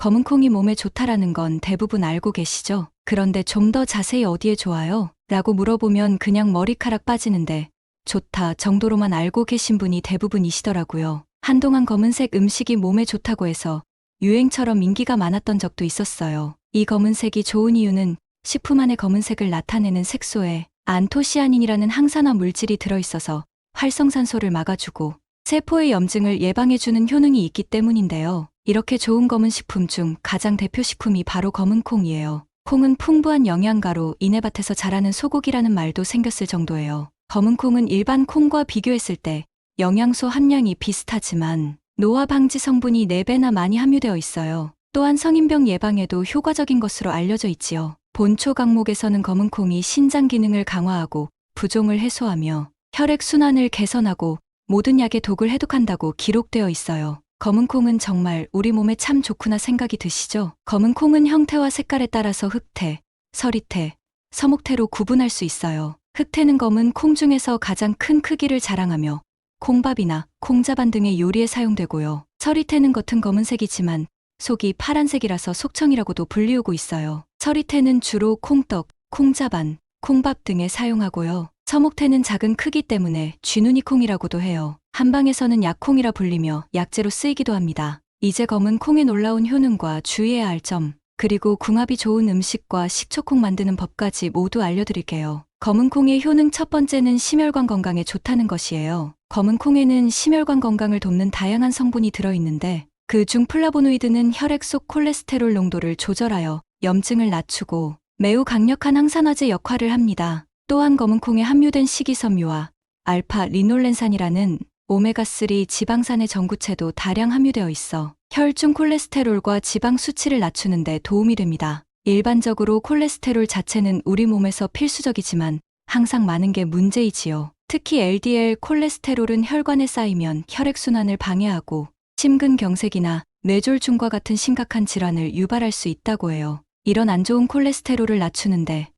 검은 콩이 몸에 좋다라는 건 대부분 알고 계시죠? 그런데 좀 더 자세히 어디에 좋아요? 라고 물어보면 그냥 머리카락 빠지는데 좋다 정도로만 알고 계신 분이 대부분이시더라고요. 한동안 검은색 음식이 몸에 좋다고 해서 유행처럼 인기가 많았던 적도 있었어요. 이 검은색이 좋은 이유는 식품 안에 검은색을 나타내는 색소에 안토시아닌이라는 항산화 물질이 들어있어서 활성산소를 막아주고 세포의 염증을 예방해주는 효능이 있기 때문인데요. 이렇게 좋은 검은 식품 중 가장 대표 식품이 바로 검은 콩이에요. 콩은 풍부한 영양가로 이네밭에서 자라는 소고기라는 말도 생겼을 정도예요. 검은 콩은 일반 콩과 비교했을 때 영양소 함량이 비슷하지만 노화 방지 성분이 4배나 많이 함유되어 있어요. 또한 성인병 예방에도 효과적인 것으로 알려져 있지요. 본초 강목에서는 검은 콩이 신장 기능을 강화하고 부종을 해소하며 혈액순환을 개선하고 모든 약의 독을 해독한다고 기록되어 있어요. 검은 콩은 정말 우리 몸에 참 좋구나 생각이 드시죠? 검은 콩은 형태와 색깔에 따라서 흑태, 서리태, 서목태로 구분할 수 있어요. 흑태는 검은 콩 중에서 가장 큰 크기를 자랑하며 콩밥이나 콩자반 등의 요리에 사용되고요. 서리태는 겉은 검은색이지만 속이 파란색이라서 속청이라고도 불리우고 있어요. 서리태는 주로 콩떡, 콩자반, 콩밥 등에 사용하고요. 서목태는 작은 크기 때문에 쥐눈이콩이라고도 해요. 한방에서는 약콩이라 불리며 약재로 쓰이기도 합니다. 이제 검은 콩의 놀라운 효능과 주의해야 할 점, 그리고 궁합이 좋은 음식과 식초콩 만드는 법까지 모두 알려드릴게요. 검은 콩의 효능 첫 번째는 심혈관 건강에 좋다는 것이에요. 검은 콩에는 심혈관 건강을 돕는 다양한 성분이 들어있는데 그중 플라보노이드는 혈액 속 콜레스테롤 농도를 조절하여 염증을 낮추고 매우 강력한 항산화제 역할을 합니다. 또한 검은 콩에 함유된 식이섬유와 알파 리놀렌산이라는 오메가3 지방산의 전구체도 다량 함유되어 있어 혈중 콜레스테롤과 지방 수치를 낮추는 데 도움이 됩니다. 일반적으로 콜레스테롤 자체는 우리 몸에서 필수적이지만 항상 많은 게 문제이지요. 특히 LDL 콜레스테롤은 혈관에 쌓이면 혈액순환을 방해하고 심근경색이나 뇌졸중과 같은 심각한 질환을 유발할 수 있다고 해요. 이런 안 좋은 콜레스테롤을 낮추는데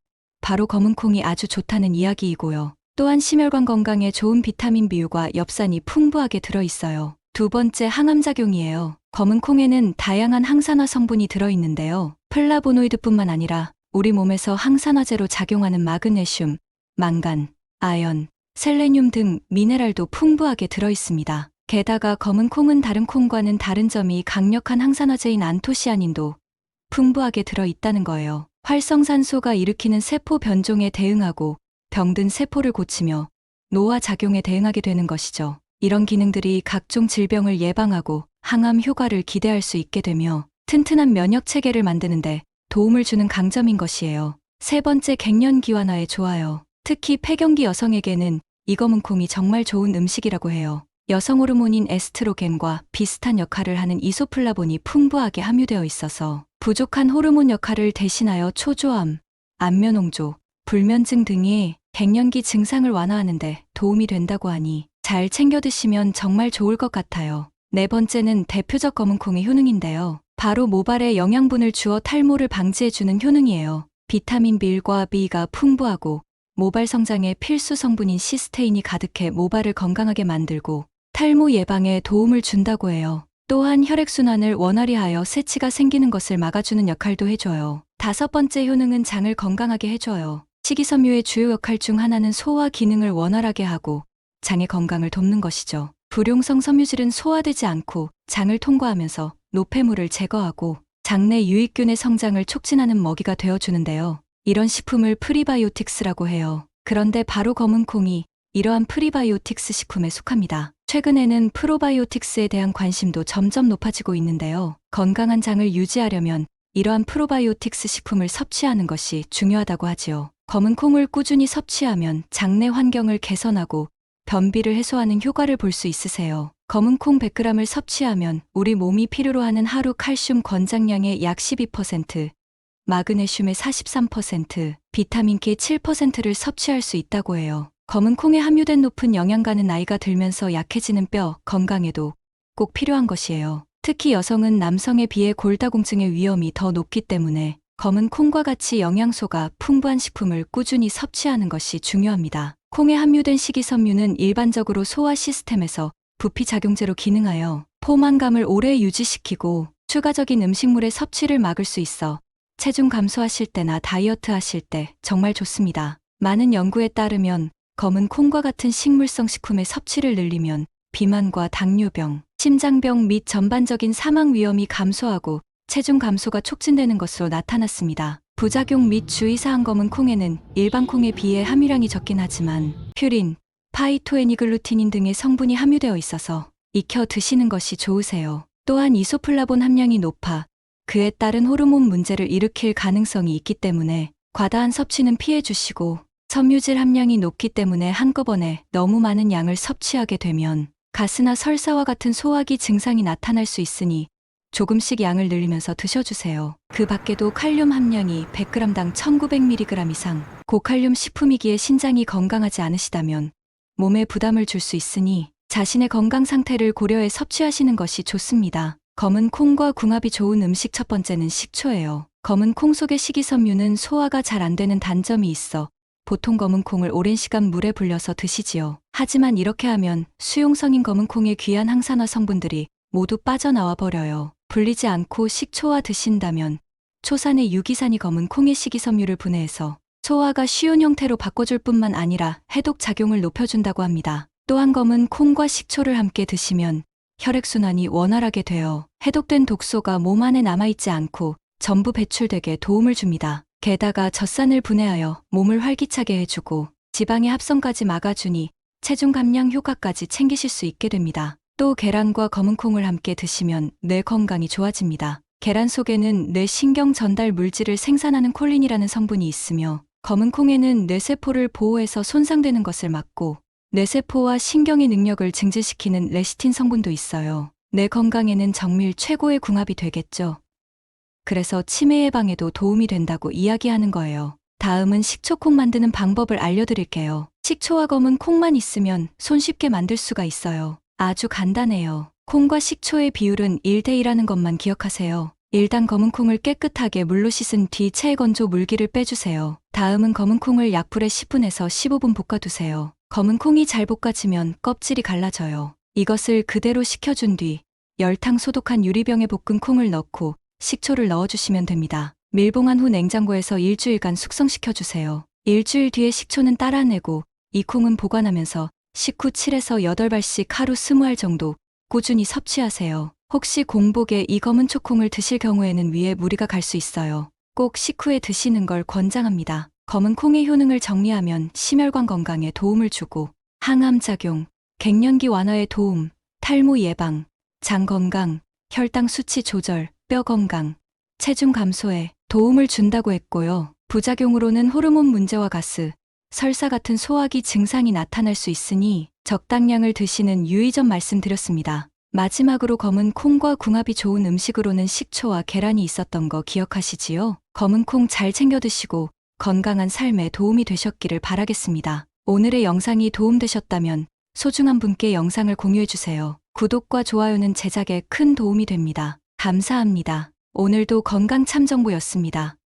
바로 검은 콩이 아주 좋다는 이야기이고요. 또한 심혈관 건강에 좋은 비타민 B유과 엽산이 풍부하게 들어있어요. 두 번째 항암작용이에요. 검은 콩에는 다양한 항산화 성분이 들어있는데요. 플라보노이드뿐만 아니라 우리 몸에서 항산화제로 작용하는 마그네슘, 망간, 아연, 셀레늄 등 미네랄도 풍부하게 들어있습니다. 게다가 검은 콩은 다른 콩과는 다른 점이 강력한 항산화제인 안토시아닌도 풍부하게 들어있다는 거예요. 활성산소가 일으키는 세포 변종에 대응하고 병든 세포를 고치며 노화 작용에 대응하게 되는 것이죠. 이런 기능들이 각종 질병을 예방하고 항암 효과를 기대할 수 있게 되며 튼튼한 면역 체계를 만드는데 도움을 주는 강점인 것이에요. 세 번째, 갱년기완화에 좋아요. 특히 폐경기 여성에게는 이 검은 콩이 정말 좋은 음식이라고 해요. 여성 호르몬인 에스트로겐과 비슷한 역할을 하는 이소플라본이 풍부하게 함유되어 있어서 부족한 호르몬 역할을 대신하여 초조함, 안면홍조, 불면증 등의 갱년기 증상을 완화하는 데 도움이 된다고 하니 잘 챙겨 드시면 정말 좋을 것 같아요. 네 번째는 대표적 검은 콩의 효능인데요. 바로 모발에 영양분을 주어 탈모를 방지해주는 효능이에요. 비타민 B과 B가 풍부하고 모발 성장에 필수 성분인 시스테인이 가득해 모발을 건강하게 만들고 탈모 예방에 도움을 준다고 해요. 또한 혈액순환을 원활히 하여 세치가 생기는 것을 막아주는 역할도 해줘요. 다섯 번째 효능은 장을 건강하게 해줘요. 식이섬유의 주요 역할 중 하나는 소화 기능을 원활하게 하고 장의 건강을 돕는 것이죠. 불용성 섬유질은 소화되지 않고 장을 통과하면서 노폐물을 제거하고 장내 유익균의 성장을 촉진하는 먹이가 되어주는데요. 이런 식품을 프리바이오틱스라고 해요. 그런데 바로 검은 콩이 이러한 프리바이오틱스 식품에 속합니다. 최근에는 프로바이오틱스에 대한 관심도 점점 높아지고 있는데요. 건강한 장을 유지하려면 이러한 프로바이오틱스 식품을 섭취하는 것이 중요하다고 하지요. 검은 콩을 꾸준히 섭취하면 장내 환경을 개선하고 변비를 해소하는 효과를 볼 수 있으세요. 검은 콩 100g을 섭취하면 우리 몸이 필요로 하는 하루 칼슘 권장량의 약 12%, 마그네슘의 43%, 비타민 K 7%를 섭취할 수 있다고 해요. 검은 콩에 함유된 높은 영양가는 나이가 들면서 약해지는 뼈 건강에도 꼭 필요한 것이에요. 특히 여성은 남성에 비해 골다공증의 위험이 더 높기 때문에 검은 콩과 같이 영양소가 풍부한 식품을 꾸준히 섭취하는 것이 중요합니다. 콩에 함유된 식이섬유는 일반적으로 소화 시스템에서 부피작용제로 기능하여 포만감을 오래 유지시키고 추가적인 음식물의 섭취를 막을 수 있어 체중 감소하실 때나 다이어트 하실 때 정말 좋습니다. 많은 연구에 따르면 검은 콩과 같은 식물성 식품의 섭취를 늘리면 비만과 당뇨병, 심장병 및 전반적인 사망 위험이 감소하고 체중 감소가 촉진되는 것으로 나타났습니다. 부작용 및 주의사항. 검은 콩에는 일반 콩에 비해 함유량이 적긴 하지만 퓨린, 파이토에니글루티닌 등의 성분이 함유되어 있어서 익혀 드시는 것이 좋으세요. 또한 이소플라본 함량이 높아 그에 따른 호르몬 문제를 일으킬 가능성이 있기 때문에 과다한 섭취는 피해 주시고, 섬유질 함량이 높기 때문에 한꺼번에 너무 많은 양을 섭취하게 되면 가스나 설사와 같은 소화기 증상이 나타날 수 있으니 조금씩 양을 늘리면서 드셔주세요. 그 밖에도 칼륨 함량이 100g당 1900mg 이상, 고칼륨 식품이기에 신장이 건강하지 않으시다면 몸에 부담을 줄 수 있으니 자신의 건강 상태를 고려해 섭취하시는 것이 좋습니다. 검은 콩과 궁합이 좋은 음식. 첫 번째는 식초예요. 검은 콩 속의 식이섬유는 소화가 잘 안 되는 단점이 있어 보통 검은 콩을 오랜 시간 물에 불려서 드시지요. 하지만 이렇게 하면 수용성인 검은 콩의 귀한 항산화 성분들이 모두 빠져나와 버려요. 불리지 않고 식초와 드신다면 초산의 유기산이 검은 콩의 식이섬유를 분해해서 소화가 쉬운 형태로 바꿔줄 뿐만 아니라 해독 작용을 높여준다고 합니다. 또한 검은 콩과 식초를 함께 드시면 혈액순환이 원활하게 되어 해독된 독소가 몸 안에 남아있지 않고 전부 배출되게 도움을 줍니다. 게다가 젖산을 분해하여 몸을 활기차게 해주고 지방의 합성까지 막아주니 체중 감량 효과까지 챙기실 수 있게 됩니다. 또 계란과 검은 콩을 함께 드시면 뇌 건강이 좋아집니다. 계란 속에는 뇌 신경 전달 물질을 생산하는 콜린이라는 성분이 있으며 검은 콩에는 뇌세포를 보호해서 손상되는 것을 막고 뇌세포와 신경의 능력을 증진시키는 레시틴 성분도 있어요. 뇌 건강에는 정밀 최고의 궁합이 되겠죠. 그래서 치매 예방에도 도움이 된다고 이야기하는 거예요. 다음은 식초콩 만드는 방법을 알려드릴게요. 식초와 검은 콩만 있으면 손쉽게 만들 수가 있어요. 아주 간단해요. 콩과 식초의 비율은 1대1라는 것만 기억하세요. 일단 검은 콩을 깨끗하게 물로 씻은 뒤 체에 건조 물기를 빼주세요. 다음은 검은 콩을 약불에 10분에서 15분 볶아두세요. 검은 콩이 잘 볶아지면 껍질이 갈라져요. 이것을 그대로 식혀준 뒤 열탕 소독한 유리병에 볶은 콩을 넣고 식초를 넣어주시면 됩니다. 밀봉한 후 냉장고에서 일주일간 숙성시켜주세요. 일주일 뒤에 식초는 따라내고 이 콩은 보관하면서 식후 7에서 8발씩 하루 20알 정도 꾸준히 섭취하세요. 혹시 공복에 이 검은 초콩을 드실 경우에는 위에 무리가 갈 수 있어요. 꼭 식후에 드시는 걸 권장합니다. 검은 콩의 효능을 정리하면 심혈관 건강에 도움을 주고 항암작용, 갱년기 완화에 도움, 탈모 예방, 장 건강, 혈당 수치 조절, 뼈 건강, 체중 감소에 도움을 준다고 했고요. 부작용으로는 호르몬 문제와 가스, 설사 같은 소화기 증상이 나타날 수 있으니 적당량을 드시는 유의점 말씀드렸습니다. 마지막으로 검은 콩과 궁합이 좋은 음식으로는 식초와 계란이 있었던 거 기억하시지요? 검은 콩 잘 챙겨 드시고 건강한 삶에 도움이 되셨기를 바라겠습니다. 오늘의 영상이 도움되셨다면 소중한 분께 영상을 공유해주세요. 구독과 좋아요는 제작에 큰 도움이 됩니다. 감사합니다. 오늘도 건강 참 정보였습니다.